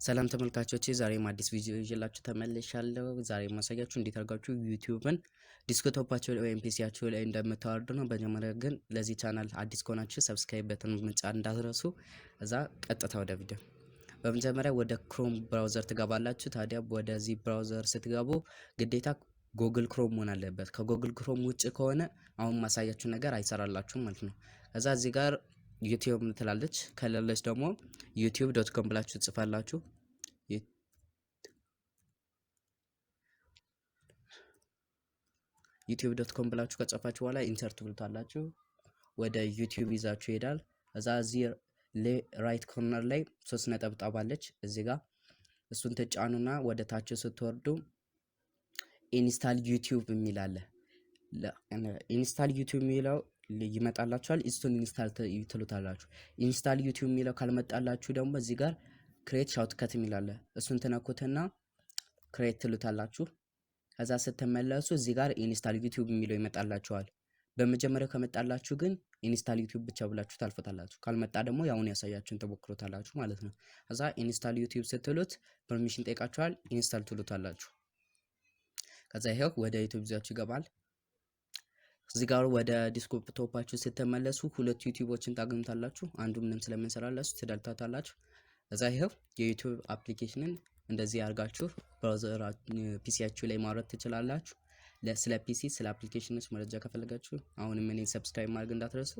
ሰላም ተመልካቾቼ ዛሬም አዲስ ቪዲዮ ይዤላችሁ ተመልሻለሁ። ዛሬ ማሳያችሁ እንዴት አድርጋችሁ ዩቲዩብን ዲስክቶፓችሁ ላይ ወይም ፒሲያችሁ ላይ እንደምታወርዱ ነው። በመጀመሪያ ግን ለዚህ ቻናል አዲስ ከሆናችሁ ሰብስክራይብ በተን መጫን እንዳትረሱ። እዛ ቀጥታ ወደ ቪዲዮ። በመጀመሪያ ወደ ክሮም ብራውዘር ትገባላችሁ። ታዲያ ወደዚህ ብራውዘር ስትገቡ ግዴታ ጉግል ክሮም መሆን አለበት። ከጉግል ክሮም ውጭ ከሆነ አሁን ማሳያችሁ ነገር አይሰራላችሁም ማለት ነው። ከዛ እዚህ ጋር ዩቲዩብ ምትላለች ከሌለች ደግሞ youtube.com ብላችሁ ጽፋላችሁ። youtube.com ብላችሁ ከጻፋችሁ በኋላ ኢንሰርት ብልታላችሁ ወደ ዩቲዩብ ይዛችሁ ይሄዳል። እዛ እዚህ ራይት ኮርነር ላይ 3 ነጠብጣብ አለች እዚህ ጋር እሱን ተጫኑና ወደ ታች ስትወርዱ ኢንስታል ዩቲዩብ የሚል አለ። ኢንስታል ዩቲዩብ የሚለው ይመጣላችኋል። እሱን ኢንስታል ትሉታላችሁ። ኢንስታል ዩቲዩብ የሚለው ካልመጣላችሁ ደግሞ እዚህ ጋር ክሬት ሻውትከት የሚል አለ። እሱን ትነኩትና ክሬት ትሉታላችሁ። ከዛ ስትመለሱ እዚህ ጋር ኢንስታል ዩቲዩብ የሚለው ይመጣላችኋል። በመጀመሪያው ከመጣላችሁ ግን ኢንስታል ዩቲዩብ ብቻ ብላችሁ ታልፈታላችሁ። ካልመጣ ደግሞ ያውን ያሳያችሁን ተሞክሮታላችሁ ማለት ነው። ከዛ ኢንስታል ዩቲዩብ ስትሉት ፐርሚሽን ጠይቃችኋል። ኢንስታል ትሉታላችሁ። ከዛ ይሄው ወደ ዩቲዩብ ይዛችሁ ይገባል። እዚህ ጋር ወደ ዲስክቶፓችሁ ስትመለሱ ሁለት ዩቲዩቦችን ታገኙታላችሁ። አንዱ ምንም ስለምንሰራላችሁ ትደልታታላችሁ። እዛ ይሄው የዩቲዩብ አፕሊኬሽንን እንደዚህ አድርጋችሁ ብራውዘር ፒሲያችሁ ላይ ማውረድ ትችላላችሁ። ስለ ፒሲ ስለ አፕሊኬሽኖች መረጃ ከፈለጋችሁ አሁንም እኔ ሰብስክራይብ ማድረግ እንዳትረሱ።